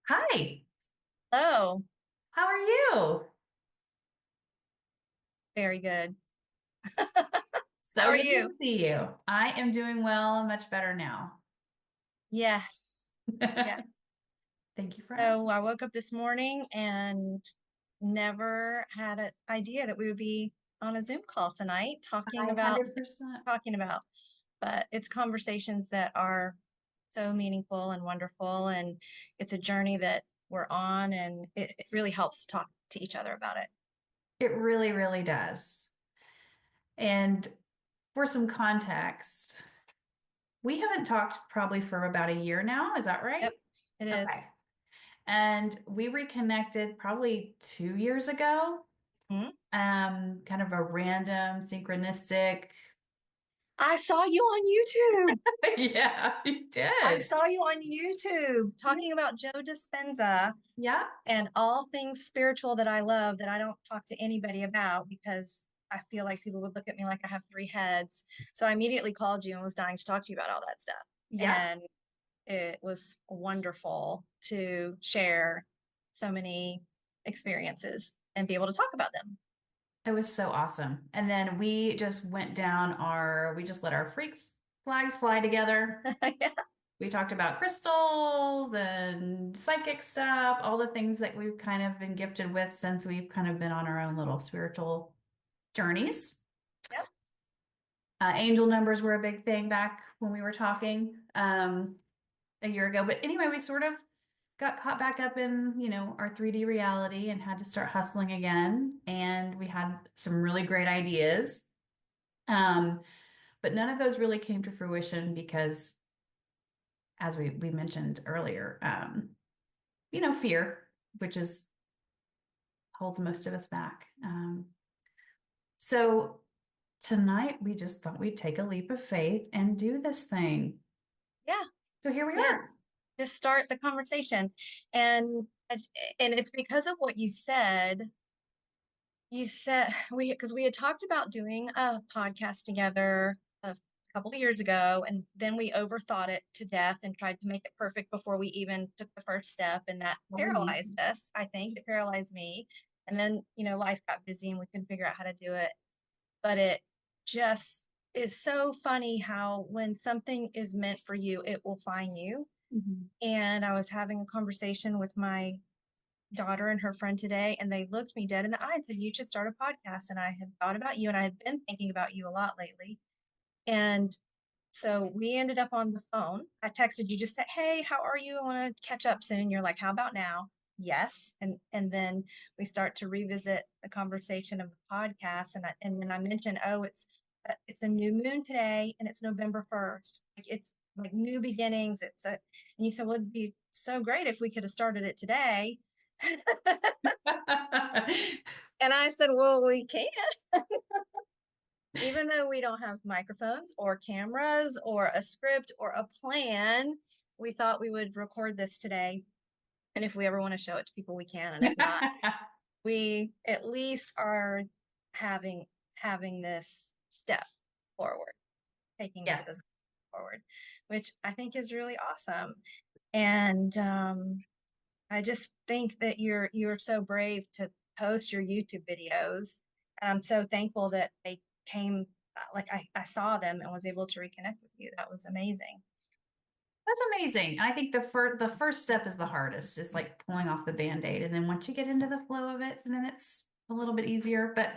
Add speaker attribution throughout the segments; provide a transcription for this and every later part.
Speaker 1: Hi,
Speaker 2: Oh,
Speaker 1: how are you?
Speaker 2: very good. How
Speaker 1: So
Speaker 2: are
Speaker 1: good
Speaker 2: you?
Speaker 1: to see you. I am doing well and much better now.
Speaker 2: Yes. Yeah.
Speaker 1: Thank you for
Speaker 2: So
Speaker 1: asking.
Speaker 2: I woke up this morning and never had an idea that we would be on a Zoom call tonight talking
Speaker 1: I
Speaker 2: about
Speaker 1: 100%.
Speaker 2: talking about, but it's conversations that are so meaningful and wonderful, and it's a journey that we're on, and it really helps to talk to each other about it.
Speaker 1: It really, really does. And for some context, we haven't talked probably for about a year now. Is that right?
Speaker 2: Yep, it is.
Speaker 1: Okay. And we reconnected probably 2 years ago.
Speaker 2: Hmm?
Speaker 1: Kind of a random, synchronistic.
Speaker 2: I saw you on YouTube.
Speaker 1: Yeah, you
Speaker 2: I
Speaker 1: did.
Speaker 2: saw you on YouTube
Speaker 1: Yeah.
Speaker 2: talking about Joe Dispenza
Speaker 1: Yeah.
Speaker 2: and all things spiritual that I love that I don't talk to anybody about because I feel like people would look at me like I have three heads. So I immediately called you and was dying to talk to you about all that stuff.
Speaker 1: Yeah.
Speaker 2: And it was wonderful to share so many experiences and be able to talk about them.
Speaker 1: It was so awesome. And then we just let our freak flags fly together.
Speaker 2: Yeah.
Speaker 1: We talked about crystals and psychic stuff, all the things that we've kind of been gifted with since we've kind of been on our own little spiritual journeys.
Speaker 2: Yep.
Speaker 1: Angel numbers were a big thing back when we were talking a year ago. But anyway, we sort of got caught back up in, our 3D reality and had to start hustling again. And we had some really great ideas. Um, but none of those really came to fruition because, as we mentioned earlier, fear, which is holds most of us back. So tonight we just thought we'd take a leap of faith and do this thing.
Speaker 2: Yeah.
Speaker 1: So here we
Speaker 2: Yeah.
Speaker 1: are.
Speaker 2: Just start the conversation. And it's because of what you said. You said because we had talked about doing a podcast together a couple of years ago, and then we overthought it to death and tried to make it perfect before we even took the first step, and that
Speaker 1: Oh, yeah.
Speaker 2: paralyzed us. I think it paralyzed me. And then, life got busy and we couldn't figure out how to do it. But it just is so funny how when something is meant for you, it will find you.
Speaker 1: Mhm.
Speaker 2: And I was having a conversation with my daughter and her friend today, and they looked me dead in the eye and said, "You should start a podcast." And I had thought about you, and I had been thinking about you a lot lately. And so we ended up on the phone. I texted you, just said, "Hey, how are you? I want to catch up soon." You're like, "How about now?" Yes. And then we start to revisit the conversation of the podcast. And then I mentioned, "Oh, it's a new moon today, and it's November 1st. Like it's like new beginnings." And you said, "Well, it'd be so great if we could have started it today." And I said, "Well, we can." Even though we don't have microphones or cameras or a script or a plan, we thought we would record this today. And if we ever want to show it to people, we can. And if not, we at least are having having this step forward, taking this
Speaker 1: Yes.
Speaker 2: business forward, which I think is really awesome. And I just think that you're so brave to post your YouTube videos. And I'm so thankful that they came, like I saw them and was able to reconnect with you. That was amazing.
Speaker 1: That's amazing. I think the first step is the hardest, is like pulling off the Band-Aid. And then once you get into the flow of it, then it's a little bit easier. But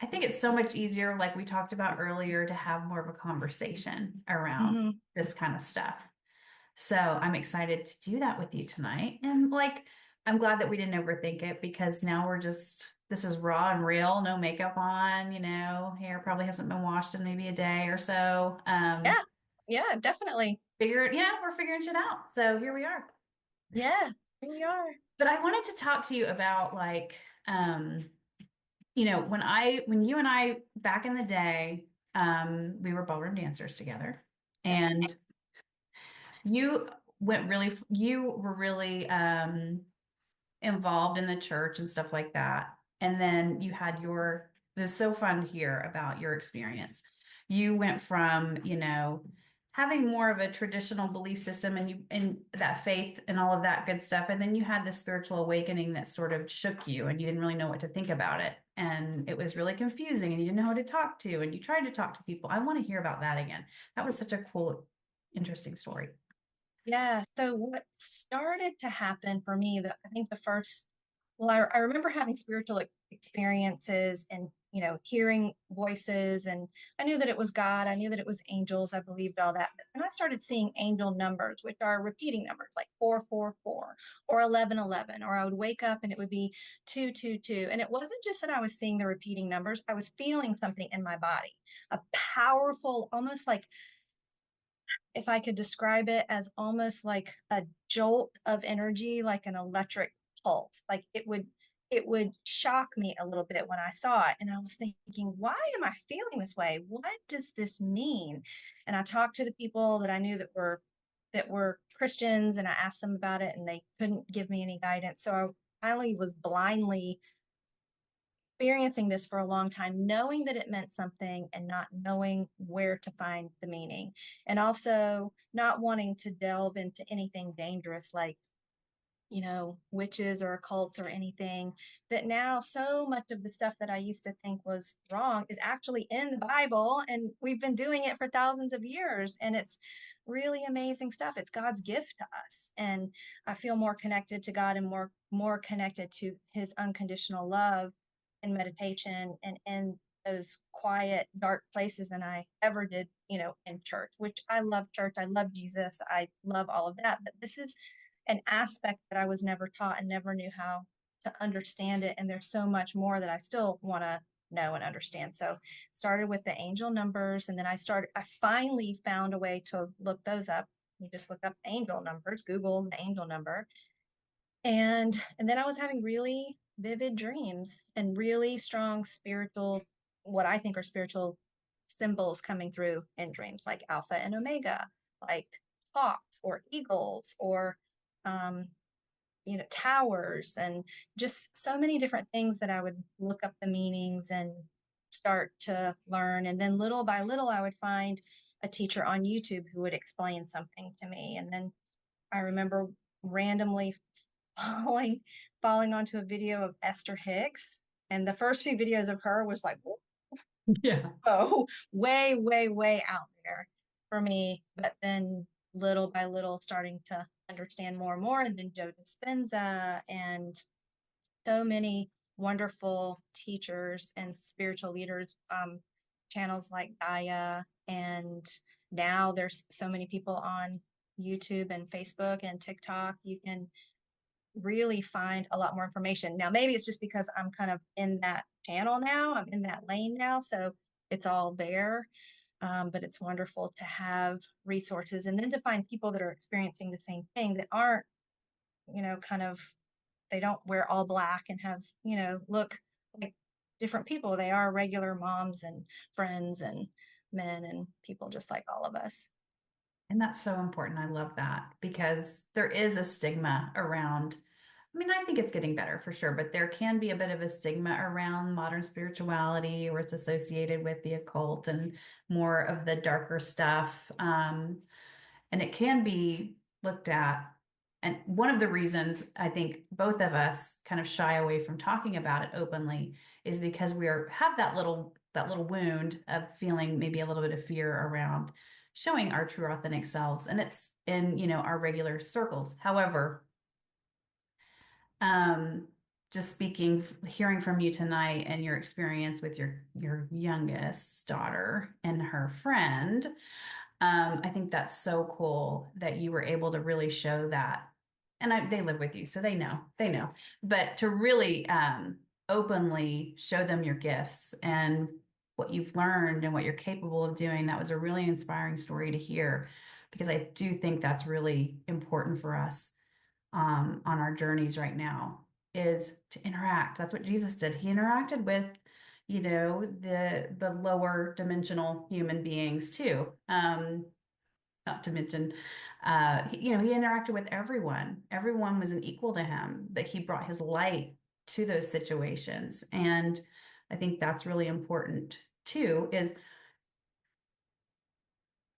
Speaker 1: I think it's so much easier, like we talked about earlier, to have more of a conversation around
Speaker 2: Hmm.
Speaker 1: this kind of stuff. So I'm excited to do that with you tonight. And like, I'm glad that we didn't overthink it, because now this is raw and real, no makeup on, hair probably hasn't been washed in maybe a day or so.
Speaker 2: Yeah, yeah, definitely.
Speaker 1: We're figuring shit out. So here we are.
Speaker 2: Yeah, here we are.
Speaker 1: But I wanted to talk to you about, like, when you and I back in the day, we were ballroom dancers together,
Speaker 2: Yep.
Speaker 1: and you were really involved in the church and stuff like that. And then it was so fun to hear about your experience. You went from, having more of a traditional belief system and you and that faith and all of that good stuff. And then you had this spiritual awakening that sort of shook you and you didn't really know what to think about it. And it was really confusing and you didn't know who to talk to. And you tried to talk to people. I want to hear about that again. That was such a cool, interesting story.
Speaker 2: Yeah. So what started to happen for me, that I think the first, well, I remember having spiritual experiences and, hearing voices, and I knew that it was God. I knew that it was angels. I believed all that. But then I started seeing angel numbers, which are repeating numbers like 444 or 1111, or I would wake up and it would be 222. And it wasn't just that I was seeing the repeating numbers. I was feeling something in my body, a powerful, almost like, if I could describe it as almost like a jolt of energy, like an electric pulse. Like it would shock me a little bit when I saw it. And I was thinking, why am I feeling this way? What does this mean? And I talked to the people that I knew that were Christians, and I asked them about it and they couldn't give me any guidance. So I finally was blindly experiencing this for a long time, knowing that it meant something and not knowing where to find the meaning. And also not wanting to delve into anything dangerous like, witches or occults or anything. That now so much of the stuff that I used to think was wrong is actually in the Bible. And we've been doing it for thousands of years. And it's really amazing stuff. It's God's gift to us. And I feel more connected to God and more connected to his unconditional love in meditation and in those quiet, dark places than I ever did, in church, which I love church. I love Jesus. I love all of that. But this is an aspect that I was never taught and never knew how to understand it. And there's so much more that I still want to know and understand. So started with the angel numbers, and then I finally found a way to look those up. You just look up angel numbers, Google the angel number. And then I was having really vivid dreams and really strong spiritual, what I think are spiritual symbols coming through in dreams, like alpha and omega, like hawks or eagles or um, towers, and just so many different things that I would look up the meanings and start to learn. And then little by little, I would find a teacher on YouTube who would explain something to me. And then I remember randomly falling falling onto a video of Esther Hicks. And the first few videos of her was like,
Speaker 1: Yeah.
Speaker 2: oh, way, way, way out there for me. But then little by little starting to understand more and more. And then Joe Dispenza and so many wonderful teachers and spiritual leaders, channels like Gaia. And now there's so many people on YouTube and Facebook and TikTok. You can really find a lot more information. Now, maybe it's just because I'm kind of in that channel now, I'm in that lane now, so it's all there. But it's wonderful to have resources and then to find people that are experiencing the same thing that aren't, kind of, they don't wear all black and have, look like different people. They are regular moms and friends and men and people just like all of us.
Speaker 1: And that's so important. I love that because there is a stigma around. I mean, I think it's getting better for sure, but there can be a bit of a stigma around modern spirituality or it's associated with the occult and more of the darker stuff. And it can be looked at. And one of the reasons I think both of us kind of shy away from talking about it openly is because have that little wound of feeling maybe a little bit of fear around showing our true authentic selves. And it's in, our regular circles. However, um, just hearing from you tonight and your experience with your youngest daughter and her friend, I think that's so cool that you were able to really show that. And they live with you, so they know. But to really openly show them your gifts and what you've learned and what you're capable of doing, that was a really inspiring story to hear because I do think that's really important for us on our journeys right now is to interact. That's what Jesus did. He interacted with, the lower dimensional human beings too. Not to mention, he interacted with everyone. Everyone was an equal to him, but he brought his light to those situations. And I think that's really important too, is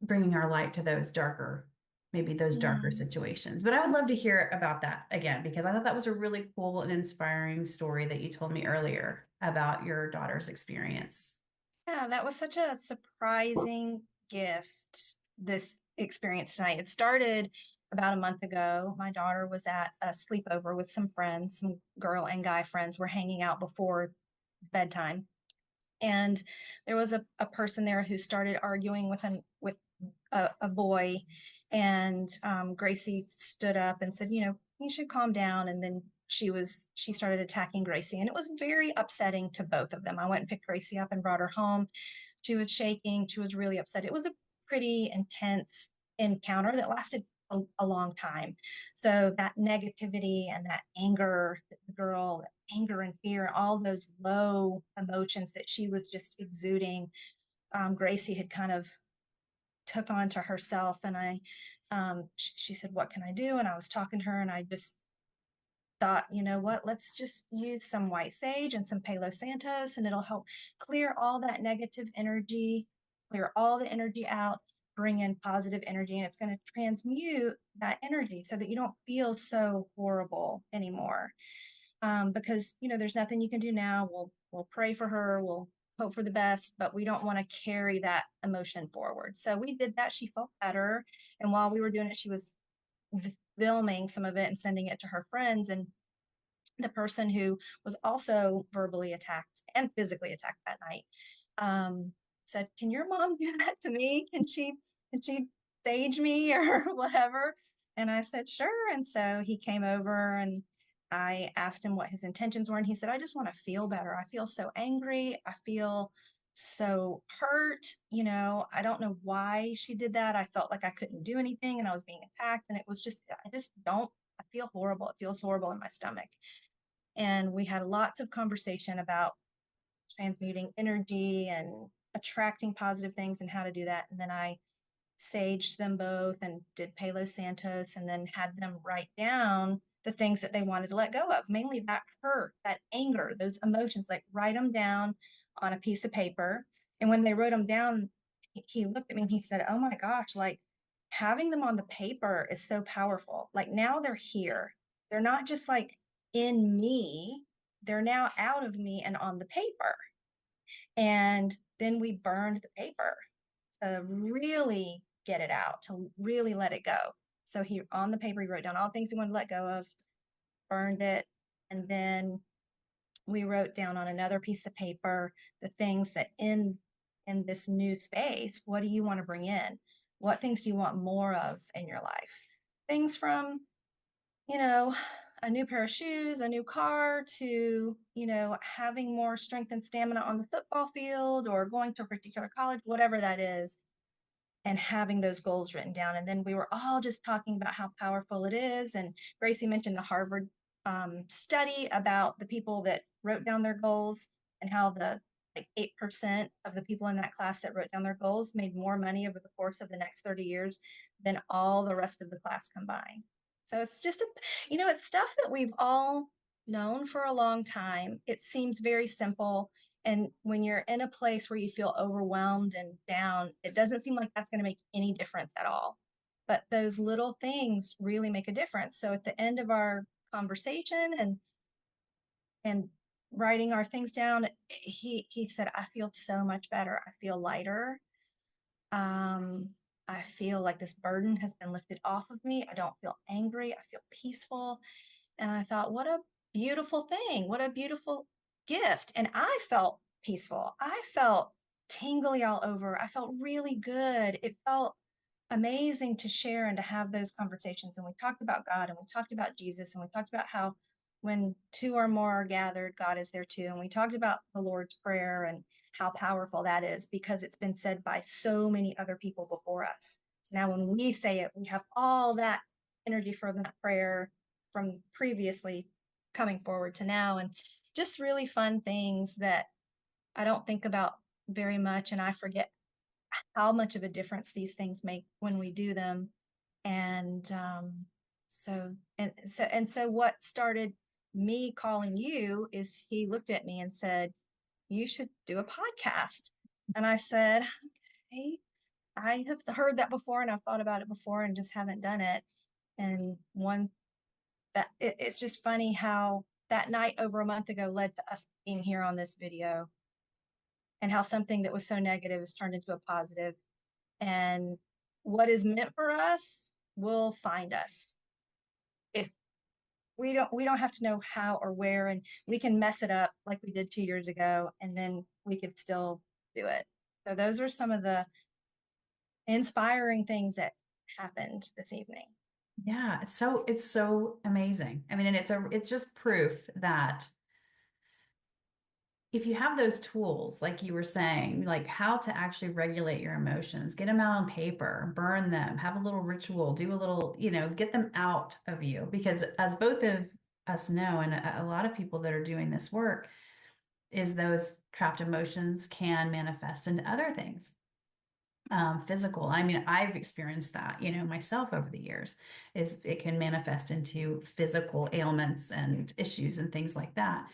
Speaker 1: bringing our light to those darker, maybe those darker
Speaker 2: Mm.
Speaker 1: situations. But I would love to hear about that again, because I thought that was a really cool and inspiring story that you told me earlier about your daughter's experience.
Speaker 2: Yeah, that was such a surprising gift, this experience tonight. It started about a month ago. My daughter was at a sleepover with some friends, some girl and guy friends were hanging out before bedtime. And there was a person there who started arguing with a boy, and Gracie stood up and said, you should calm down. And then she started attacking Gracie, and it was very upsetting to both of them. I went and picked Gracie up and brought her home. She was shaking. She was really upset. It was a pretty intense encounter that lasted a long time. So that negativity and that anger, the girl, anger and fear, all those low emotions that she was just exuding, Gracie had kind of took on to herself. And she said, "What can I do?" And I was talking to her, and I just thought, you know what, let's just use some white sage and some Palo Santos, and it'll help clear all that negative energy, clear all the energy out, bring in positive energy, and it's going to transmute that energy so that you don't feel so horrible anymore. Because there's nothing you can do now. We'll pray for her. We'll hope for the best, but we don't want to carry that emotion forward. So we did that. She felt better, and while we were doing it, she was filming some of it and sending it to her friends. And the person who was also verbally attacked and physically attacked that night, said, "Can your mom do that to me? Can she stage me or whatever?" And I said, "Sure." And so he came over, and I asked him what his intentions were, and he said, "I just want to feel better. I feel so angry. I feel so hurt. I don't know why she did that. I felt like I couldn't do anything and I was being attacked. And it was just, I just don't, I feel horrible. It feels horrible in my stomach." And we had lots of conversation about transmuting energy and attracting positive things and how to do that. And then I saged them both and did Palo Santos, and then had them write down the things that they wanted to let go of, mainly that hurt, that anger, those emotions, like write them down on a piece of paper. And when they wrote them down, he looked at me and he said, "Oh my gosh, like having them on the paper is so powerful. Like now they're here. They're not just like in me, they're now out of me and on the paper." And then we burned the paper to really get it out, to really let it go. So he, on the paper, he wrote down all things he wanted to let go of, burned it, and then we wrote down on another piece of paper the things that in this new space, what do you want to bring in? What things do you want more of in your life? Things from, you know, a new pair of shoes, a new car, to, having more strength and stamina on the football field or going to a particular college, whatever that is, and having those goals written down. And then we were all just talking about how powerful it is. And Gracie mentioned the Harvard study about the people that wrote down their goals, and how the like 8% of the people in that class that wrote down their goals made more money over the course of the next 30 years than all the rest of the class combined. So it's just it's stuff that we've all known for a long time. It seems very simple, and when you're in a place where you feel overwhelmed and down, it doesn't seem like that's going to make any difference at all. But those little things really make a difference. So at the end of our conversation and writing our things down, he said, "I feel so much better. I feel lighter. Um, I feel like this burden has been lifted off of me. I don't feel angry. I feel peaceful." And I thought, what a beautiful thing. What a beautiful gift. And I felt peaceful. I felt tingly all over. I felt really good. It felt amazing to share and to have those conversations. And we talked about God, and we talked about Jesus, and we talked about how when two or more are gathered, God is there too. And we talked about the Lord's Prayer and how powerful that is, because it's been said by so many other people before us. So now when we say it, we have all that energy from that prayer from previously coming forward to now. And just really fun things that I don't think about very much. And I forget how much of a difference these things make when we do them. And so what started me calling you is he looked at me and said, "You should do a podcast." And I said, "Okay." I have heard that before and I've thought about it before and just haven't done it. And one that it's just funny how that night over a month ago led to us being here on this video, and how something that was so negative has turned into a positive. And what is meant for us will find us. If we don't have to know how or where, and we can mess it up like we did 2 years ago, and then we could still do it. So those are some of the inspiring things that happened this evening.
Speaker 1: Yeah, it's so amazing. I mean, and it's just proof that if you have those tools, like you were saying, like how to actually regulate your emotions, get them out on paper, burn them, have a little ritual, do a little, get them out of you. Because as both of us know, and a lot of people that are doing this work, is those trapped emotions can manifest into other things, physical. I mean, I've experienced that, myself over the years, is it can manifest into physical ailments and issues and things like that.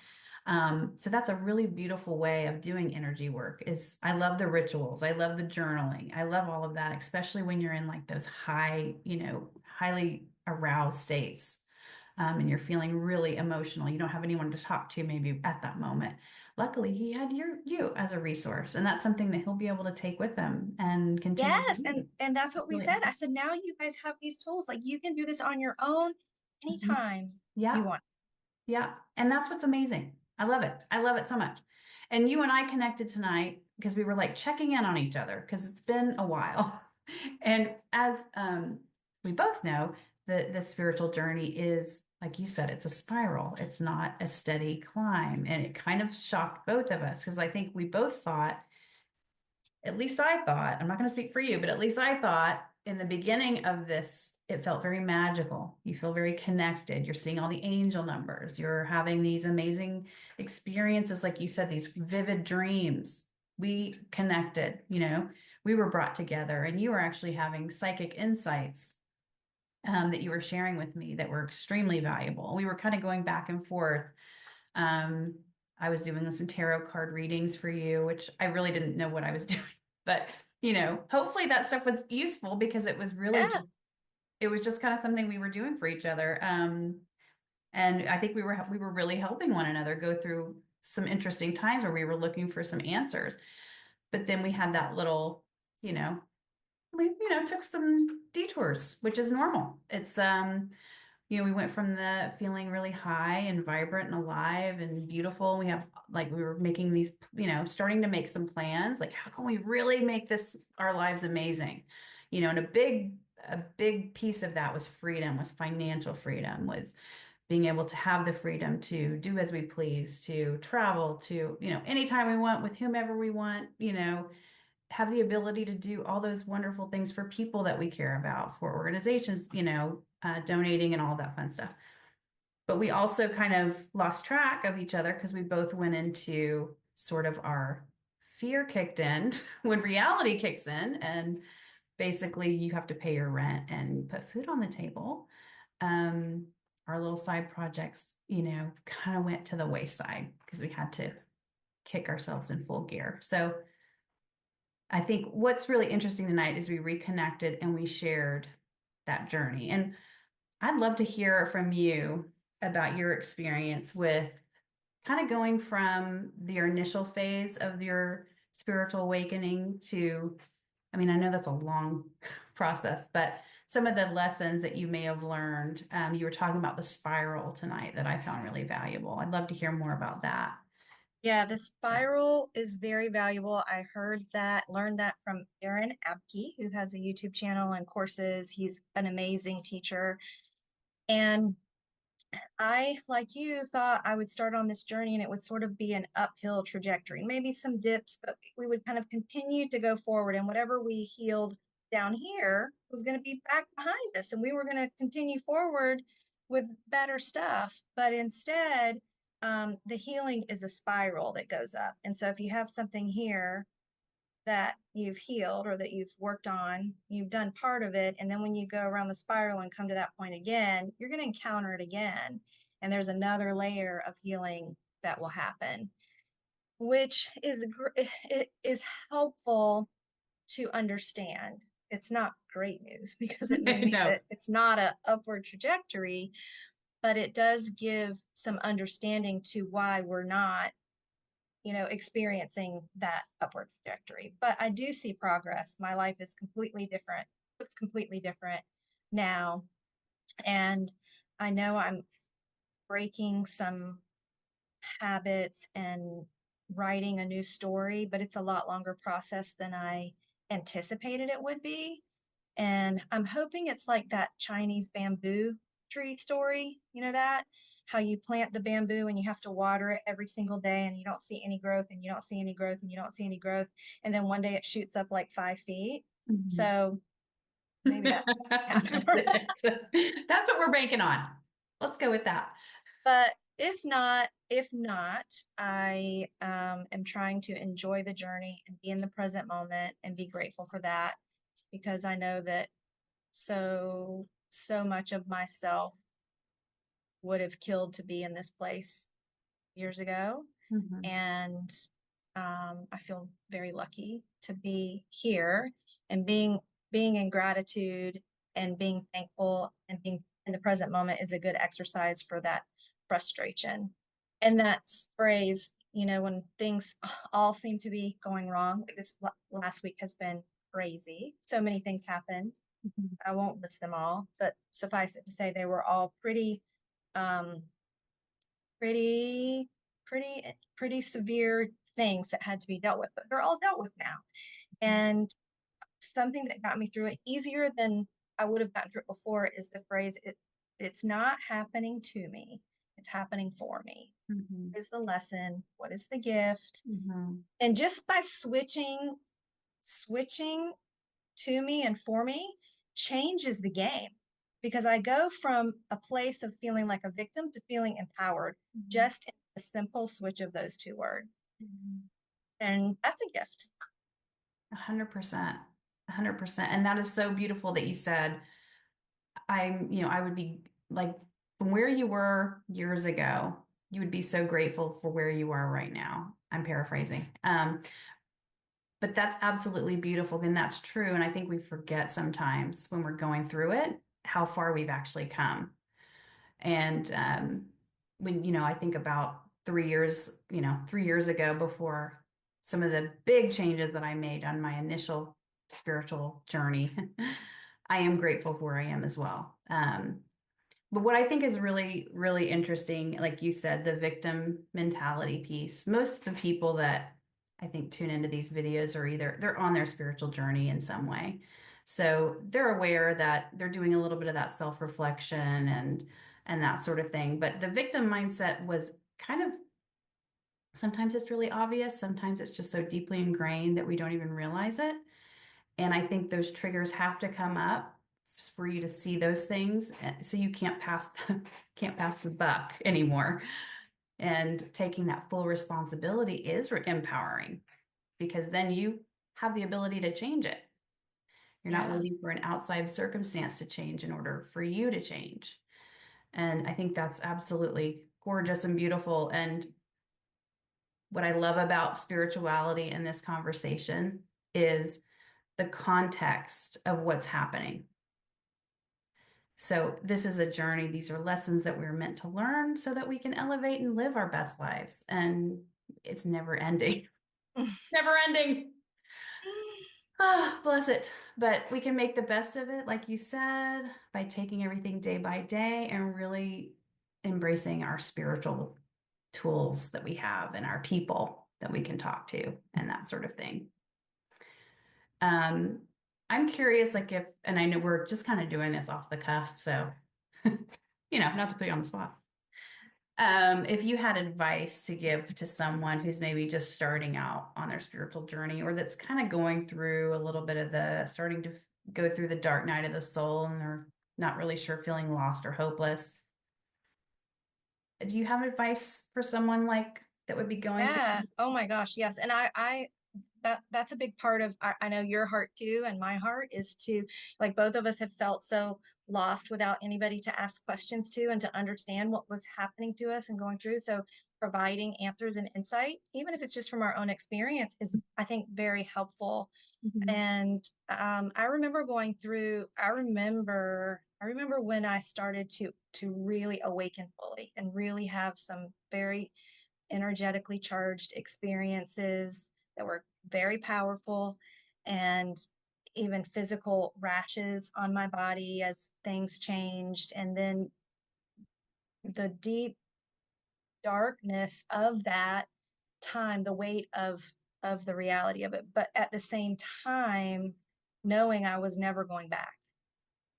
Speaker 1: So that's a really beautiful way of doing energy work. Is I love the rituals. I love the journaling. I love all of that, especially when you're in like those high, highly aroused states. And you're feeling really emotional. You don't have anyone to talk to maybe at that moment. Luckily, he had you as a resource, and that's something that he'll be able to take with him and continue
Speaker 2: Yes,
Speaker 1: doing.
Speaker 2: and that's what we
Speaker 1: Really,
Speaker 2: said. I said, now you guys have these tools. Like you can do this on your own
Speaker 1: mhm.
Speaker 2: anytime you
Speaker 1: Yeah,
Speaker 2: want.
Speaker 1: yeah, and that's what's amazing. I love it. I love it so much. And you and I connected tonight because we were like checking in on each other because it's been a while. And as we both know, the spiritual journey is, like you said, it's a spiral. It's not a steady climb. And it kind of shocked both of us because I think we both thought, at least I thought, I'm not going to speak for you, but at least I thought in the beginning of this, it felt very magical. You feel very connected. You're seeing all the angel numbers. You're having these amazing experiences, like you said, these vivid dreams. We connected, we were brought together, and you were actually having psychic insights, that you were sharing with me that were extremely valuable. We were kind of going back and forth. um, I was doing some tarot card readings for you, which I really didn't know what I was doing. But, hopefully that stuff was useful because it was really
Speaker 2: Yeah.
Speaker 1: just, it was just kind of something we were doing for each other. And I think we were really helping one another go through some interesting times where we were looking for some answers. But then we had that little, you know, we, took some detours, which is normal. It's, we went from the feeling really high and vibrant and alive and beautiful. We have like we were making these, starting to make some plans, like how can we really make this our lives amazing? And a big piece of that was freedom, was financial freedom, was being able to have the freedom to do as we please, to travel to, anytime we want with whomever we want, have the ability to do all those wonderful things for people that we care about, for organizations, donating and all that fun stuff. But we also kind of lost track of each other because we both went into sort of our fear kicked in when reality kicks in. And basically, you have to pay your rent and put food on the table. Um, our little side projects, kind of went to the wayside because we had to kick ourselves in full gear. So, I think what's really interesting tonight is we reconnected and we shared that journey. And I'd love to hear from you about your experience with kind of going from your initial phase of your spiritual awakening to, I mean, I know that's a long process, but some of the lessons that you may have learned. You were talking about the spiral tonight that I found really valuable. I'd love to hear more about that.
Speaker 2: Yeah, the spiral is very valuable. I heard that, learned that from Aaron Abke, who has a YouTube channel and courses. He's an amazing teacher. And I, like you, thought I would start on this journey and it would sort of be an uphill trajectory, maybe some dips, but we would kind of continue to go forward. And whatever we healed down here was going to be back behind us. And we were going to continue forward with better stuff. But instead, the healing is a spiral that goes up. And so if you have something here that you've healed or that you've worked on, you've done part of it. And then when you go around the spiral and come to that point again, you're going to encounter it again. And there's another layer of healing that will happen, which is helpful to understand. It's not great news because it
Speaker 1: I
Speaker 2: means
Speaker 1: know.
Speaker 2: that it's not a upward trajectory, but it does give some understanding to why we're not, experiencing that upward trajectory. But I do see progress. My life is completely different, looks completely different now. And I know I'm breaking some habits and writing a new story, but it's a lot longer process than I anticipated it would be. And I'm hoping it's like that Chinese bamboo tree story, that how you plant the bamboo and you have to water it every single day and you don't see any growth and you don't see any growth and you don't see any growth. And then one day it shoots up like 5 feet.
Speaker 1: Mhm.
Speaker 2: So maybe that's
Speaker 1: That's
Speaker 2: happening for us.
Speaker 1: it. That's what we're banking on. Let's go with that.
Speaker 2: But if not, I am trying to enjoy the journey and be in the present moment and be grateful for that because I know that so much of myself would have killed to be in this place years ago.
Speaker 1: Mhm.
Speaker 2: And I feel very lucky to be here and being in gratitude and being thankful and being in the present moment is a good exercise for that frustration. And that phrase, when things all seem to be going wrong, like this last week has been crazy. So many things happened.
Speaker 1: Mhm.
Speaker 2: I won't list them all, but suffice it to say they were all um, pretty, pretty severe things that had to be dealt with, but they're all dealt with now. And something that got me through it easier than I would have gotten through it before is the phrase, it's not happening to me, it's happening for me.
Speaker 1: Mhm.
Speaker 2: What is the lesson? What is the gift?
Speaker 1: Mhm.
Speaker 2: And just by switching to me and for me changes the game because I go from a place of feeling like a victim to feeling empowered
Speaker 1: Mhm.
Speaker 2: just in a simple switch of those two words.
Speaker 1: Mhm.
Speaker 2: And that's a gift.
Speaker 1: 100%. 100%. And that is so beautiful that you said, I would be like, from where you were years ago, you would be so grateful for where you are right now. I'm paraphrasing. But that's absolutely beautiful. And that's true. And I think we forget sometimes when we're going through it, how far we've actually come. And when I think about 3 years, 3 years ago, before some of the big changes that I made on my initial spiritual journey, I am grateful for where I am as well. But what I think is really, really interesting, like you said, the victim mentality piece. Most of the people that I think tune into these videos are either they're on their spiritual journey in some way. So they're aware that they're doing a little bit of that self-reflection and that sort of thing. But the victim mindset was kind of sometimes it's really obvious, sometimes it's just so deeply ingrained that we don't even realize it. And I think those triggers have to come up for you to see those things, so you can't pass the buck anymore. And taking that full responsibility is empowering because then you have the ability to change it. You're not
Speaker 2: Yeah.
Speaker 1: waiting for an outside circumstance to change in order for you to change. And I think that's absolutely gorgeous and beautiful. And what I love about spirituality in this conversation is the context of what's happening. So, this is a journey. These are lessons that we're meant to learn so that we can elevate and live our best lives. And it's never ending, never ending. Ah, bless it. But we can make the best of it, like you said, by taking everything day by day and really embracing our spiritual tools that we have and our people that we can talk to and that sort of thing. Um, I'm curious, like and I know we're just kind of doing this off the cuff, so not to put you on the spot. If you had advice to give to someone who's maybe just starting out on their spiritual journey or that's kind of going through a little bit of starting to go through the dark night of the soul and they're not really sure, feeling lost or hopeless, do you have advice for someone like that would be going
Speaker 2: Yeah.
Speaker 1: through?
Speaker 2: Oh my gosh. Yes. And that's a big part of, I know your heart too, and my heart is to, like, both of us have felt so lost without anybody to ask questions to and to understand what was happening to us and going through. So providing answers and insight, even if it's just from our own experience, is, I think, very helpful.
Speaker 1: Mhm.
Speaker 2: And I remember going through, I remember when I started to really awaken fully and really have some very energetically charged experiences that were very powerful, and even physical rashes on my body as things changed. And then the deep darkness of that time, the weight of the reality of it, but at the same time knowing I was never going back.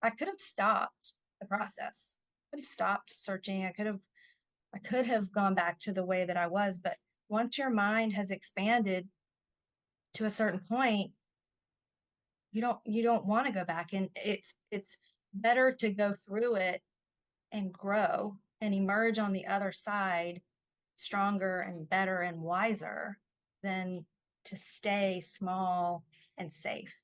Speaker 2: I could have stopped the process. I could have stopped searching. I could have gone back to the way that I was, but once your mind has expanded to a certain point, you don't want to go back. And it's better to go through it and grow and emerge on the other side stronger and better and wiser than to stay small and safe.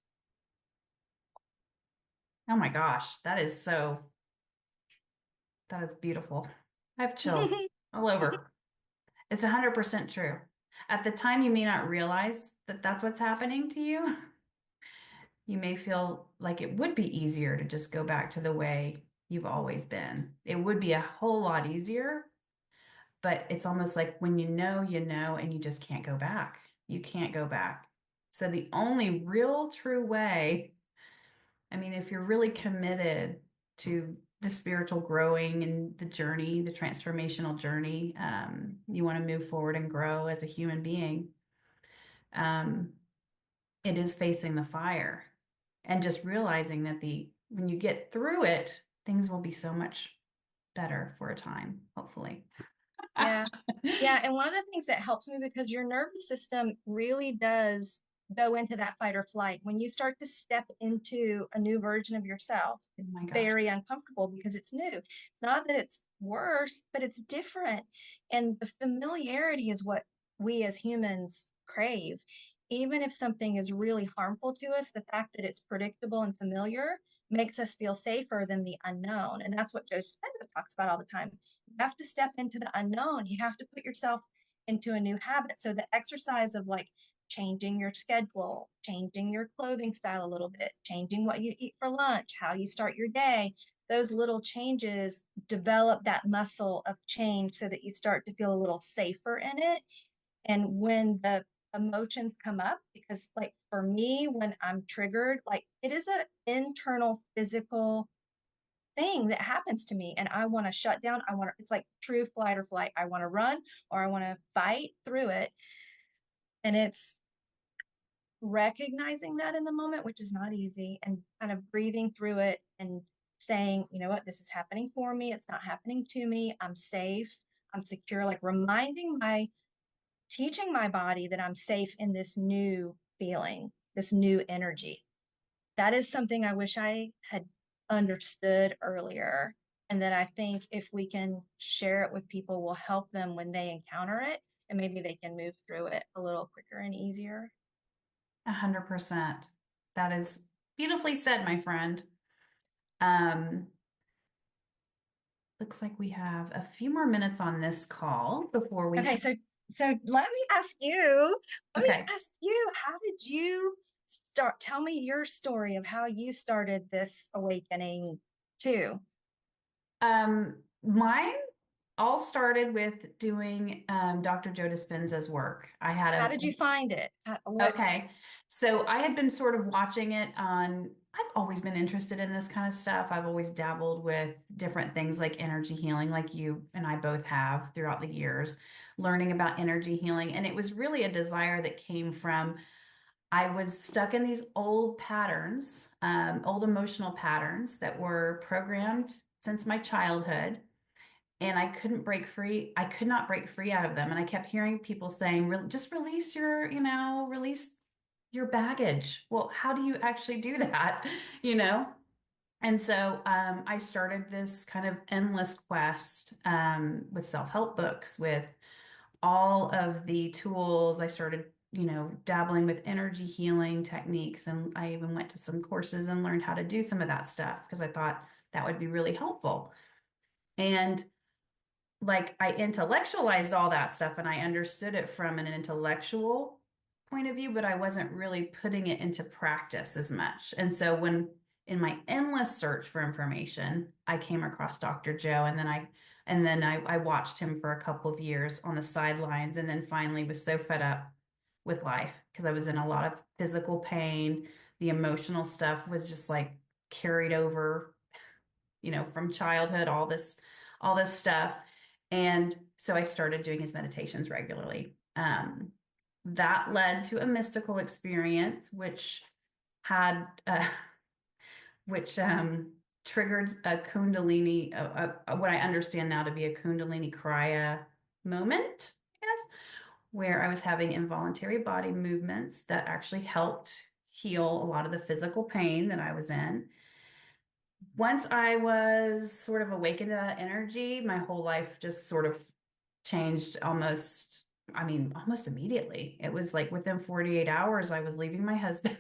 Speaker 1: Oh my gosh, that is beautiful. I have chills all over. It's 100% true. At the time, you may not realize that that's what's happening to you. You may feel like it would be easier to just go back to the way you've always been. It would be a whole lot easier, but it's almost like when you know, and you just can't go back. You can't go back. So the only real true way, I mean, if you're really committed to the spiritual growing and the journey, the transformational journey, you want to move forward and grow as a human being. Um, it is facing the fire and just realizing that when you get through it, things will be so much better for a time, hopefully.
Speaker 2: Yeah. Yeah. And one of the things that helps me, because your nervous system really does go into that fight or flight. When you start to step into a new version of yourself,
Speaker 1: Oh
Speaker 2: it's
Speaker 1: my gosh.
Speaker 2: very uncomfortable because it's new. It's not that it's worse, but it's different. And the familiarity is what we as humans crave. Even if something is really harmful to us, the fact that it's predictable and familiar makes us feel safer than the unknown. And that's what Joe Dispenza talks about all the time. You have to step into the unknown. You have to put yourself into a new habit. So the exercise of like changing your schedule, changing your clothing style a little bit, changing what you eat for lunch, how you start your day, those little changes develop that muscle of change so that you start to feel a little safer in it. And when the emotions come up, because like for me, when I'm triggered, like it is an internal physical thing that happens to me, and I want to shut down. It's like true flight or flight. I want to run or I want to fight through it. And it's recognizing that in the moment, which is not easy, and kind of breathing through it and saying, you know what, this is happening for me. It's not happening to me. I'm safe. I'm secure. Like teaching my body that I'm safe in this new feeling, this new energy. That is something I wish I had understood earlier. And that I think if we can share it with people, will help them when they encounter it. And maybe they can move through it a little quicker and easier.
Speaker 1: 100%. That is beautifully said, my friend. Um, looks like we have a few more minutes on this call before we
Speaker 2: Okay,
Speaker 1: have.
Speaker 2: so let me
Speaker 1: Okay.
Speaker 2: ask you, how did you start? Tell me your story of how you started this awakening too.
Speaker 1: Mine all started with doing Dr. Joe Dispenza's work. I had
Speaker 2: How
Speaker 1: a
Speaker 2: did you find it? What
Speaker 1: Okay. So I had been sort of watching it on, I've always been interested in this kind of stuff. I've always dabbled with different things like energy healing, like you and I both have throughout the years, learning about energy healing. And it was really a desire that came from I was stuck in these old patterns, old emotional patterns that were programmed since my childhood, and I couldn't break free. I could not break free out of them. And I kept hearing people saying, just release release your baggage. Well, how do you actually do that? You know? And so I started this kind of endless quest with self-help books, with all of the tools. I started, dabbling with energy healing techniques. And I even went to some courses and learned how to do some of that stuff because I thought that would be really helpful. And like I intellectualized all that stuff and I understood it from an intellectual point of view, but I wasn't really putting it into practice as much. And so when in my endless search for information, I came across Dr. Joe and then I watched him for a couple of years on the sidelines and then finally was so fed up with life because I was in a lot of physical pain. The emotional stuff was just like carried over, from childhood, all this stuff. And so I started doing his meditations regularly. That led to a mystical experience, had, uh, which triggered a Kundalini, what I understand now to be a Kundalini Kriya moment, I guess, where I was having involuntary body movements that actually helped heal a lot of the physical pain that I was in. Once I was sort of awakened to that energy, my whole life just sort of changed almost immediately. It was like within 48 hours, I was leaving my husband.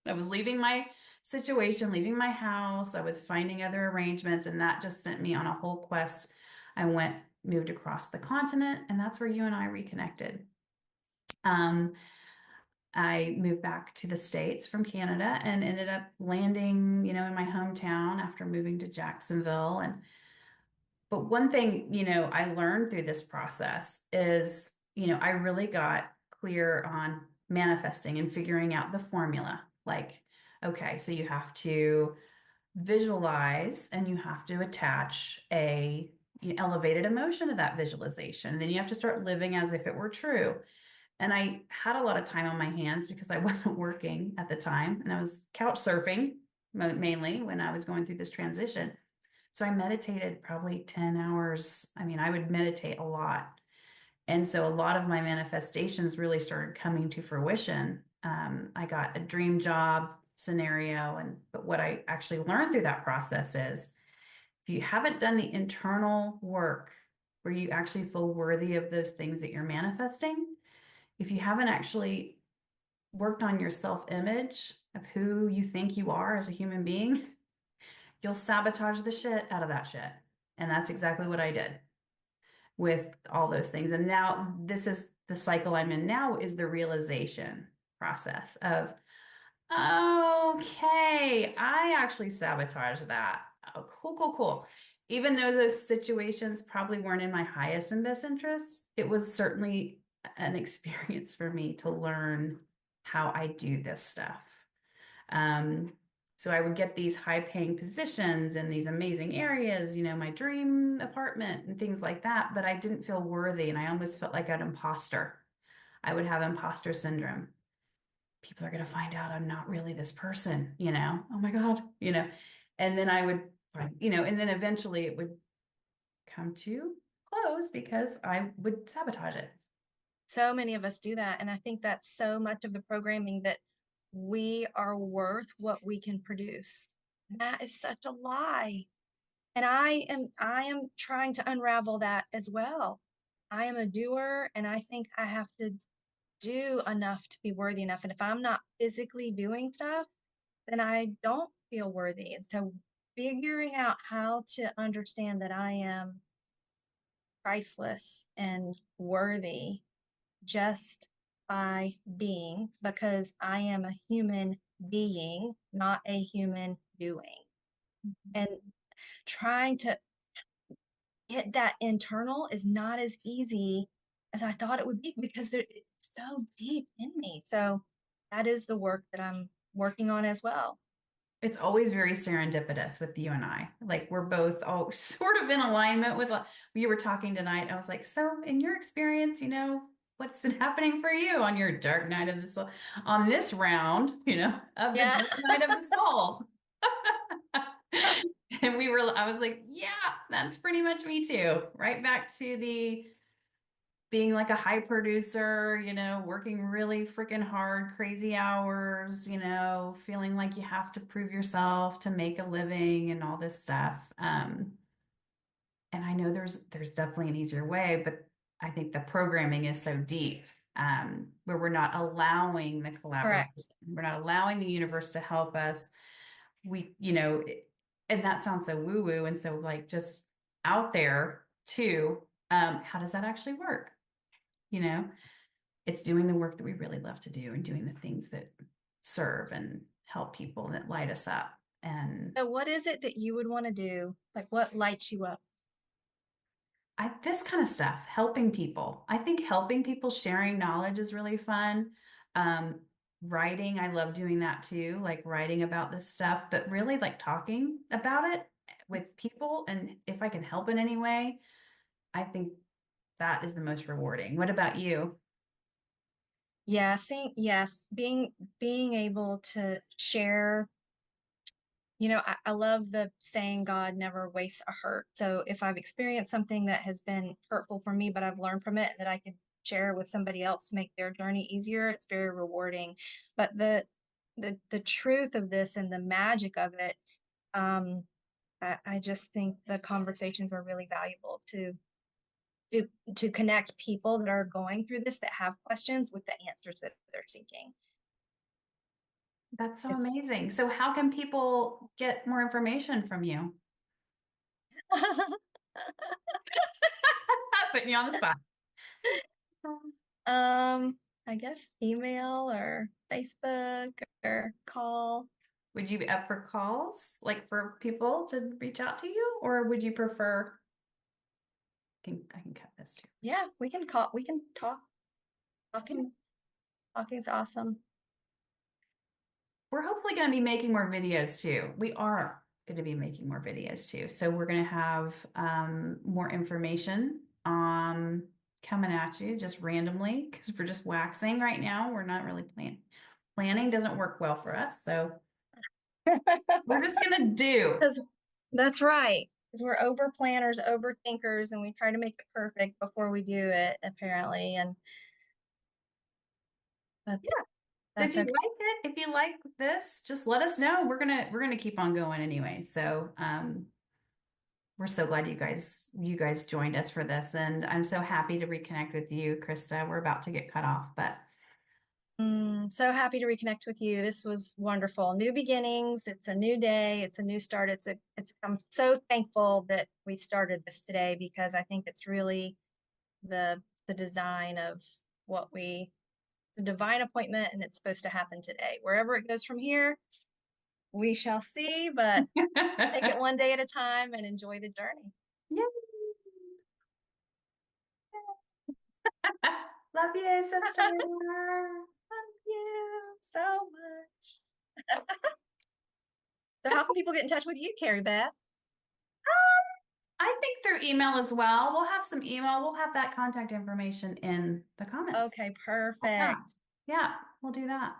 Speaker 1: I was leaving my situation, leaving my house. I was finding other arrangements, and that just sent me on a whole quest. Moved across the continent, and that's where you and I reconnected. Um, I moved back to the States from Canada and ended up landing, in my hometown after moving to Jacksonville. But one thing, I learned through this process is, I really got clear on manifesting and figuring out the formula. Like, okay, so you have to visualize and you have to attach a elevated emotion to that visualization. Then you have to start living as if it were true. And I had a lot of time on my hands because I wasn't working at the time and I was couch surfing mainly when I was going through this transition. So I meditated probably 10 hours. I mean, I would meditate a lot. And so a lot of my manifestations really started coming to fruition. I got a dream job scenario. But what I actually learned through that process is if you haven't done the internal work where you actually feel worthy of those things that you're manifesting, if you haven't actually worked on your self-image of who you think you are as a human being, you'll sabotage the shit out of that shit. And that's exactly what I did with all those things. And now this is the cycle I'm in now is the realization process of, okay, I actually sabotaged that. Oh, cool, cool, cool. Even though those situations probably weren't in my highest and best interests, it was certainly an experience for me to learn how I do this stuff. Um, so I would get these high paying positions in these amazing areas, my dream apartment and things like that, but I didn't feel worthy and I almost felt like an imposter. I would have imposter syndrome. People are going to find out I'm not really this person. Oh my God, and then I would find, and then eventually it would come to close because I would sabotage it.
Speaker 2: So many of us do that. And I think that's so much of the programming that we are worth what we can produce. That is such a lie. And I am trying to unravel that as well. I am a doer and I think I have to do enough to be worthy enough. And if I'm not physically doing stuff, then I don't feel worthy. And so figuring out how to understand that I am priceless and worthy just by being, because I am a human being, not a human doing. And trying to get that internal is not as easy as I thought it would be because it's so deep in me. So that is the work that I'm working on as well.
Speaker 1: It's always very serendipitous with you and I. Like we're both all sort of in alignment with what you were talking tonight. I was like, so in your experience, what's been happening for you on your dark night of the soul, on this round, of the
Speaker 2: Yeah.
Speaker 1: dark night of the soul. And I was like, yeah, that's pretty much me too. Right back to the being like a high producer, working really freaking hard, crazy hours, feeling like you have to prove yourself to make a living and all this stuff. And I know there's definitely an easier way, but I think the programming is so deep, where we're not allowing the collaboration,
Speaker 2: Correct.
Speaker 1: we're not allowing the universe to help us. And that sounds so woo-woo and so like just out there too. How does that actually work? You know, it's doing the work that we really love to do and doing the things that serve and help people and that light us up. And
Speaker 2: So what is it that you would want to do? Like what lights you up?
Speaker 1: this kind of stuff, helping people. I think helping people, sharing knowledge is really fun. Um, Writing, I love doing that too, like writing about this stuff, but really like talking about it with people. And if I can help in any way, I think that is the most rewarding. What about you?
Speaker 2: Yeah, yes, being able to share, I love the saying God never wastes a hurt. So if I've experienced something that has been hurtful for me, but I've learned from it that I could share with somebody else to make their journey easier, it's very rewarding. But the truth of this and the magic of it, um, I just think the conversations are really valuable to to connect people that are going through this that have questions with the answers that they're seeking.
Speaker 1: That's so
Speaker 2: It's
Speaker 1: amazing. So how can people get more information from you? Putting you on the spot.
Speaker 2: I guess email or Facebook or call.
Speaker 1: Would you be up for calls, like for people to reach out to you, or would you prefer? I can cut this too.
Speaker 2: Yeah, we can call. We can talk. Talking's awesome.
Speaker 1: We're hopefully going to be making more videos too. We are going to be making more videos too. So we're going to have more information coming at you just randomly because we're just waxing right now. We're not really planning doesn't work well for us. So we're just going to do.
Speaker 2: Because that's right. Because we're over planners, overthinkers, and we try to make it perfect before we do it, apparently. And
Speaker 1: Yeah.
Speaker 2: that's
Speaker 1: So if
Speaker 2: that's
Speaker 1: you
Speaker 2: okay.
Speaker 1: like it, if you like this, just let us know. We're gonna keep on going anyway. So we're so glad you guys joined us for this, and I'm so happy to reconnect with you, Krista. We're about to get cut off, but
Speaker 2: So happy to reconnect with you. This was wonderful. New beginnings. It's a new day. It's a new start. I'm so thankful that we started this today because I think it's really the design of what it's a divine appointment and it's supposed to happen today. Wherever it goes from here, we shall see, but take it one day at a time and enjoy the journey.
Speaker 1: Yay. Love you, sister.
Speaker 2: Thank you so much. So how can people get in touch with you, Carrie Beth?
Speaker 1: I think through email as well. We'll have some email. We'll have that contact information in the comments.
Speaker 2: Okay,
Speaker 1: Yeah,
Speaker 2: perfect.
Speaker 1: yeah, we'll do that.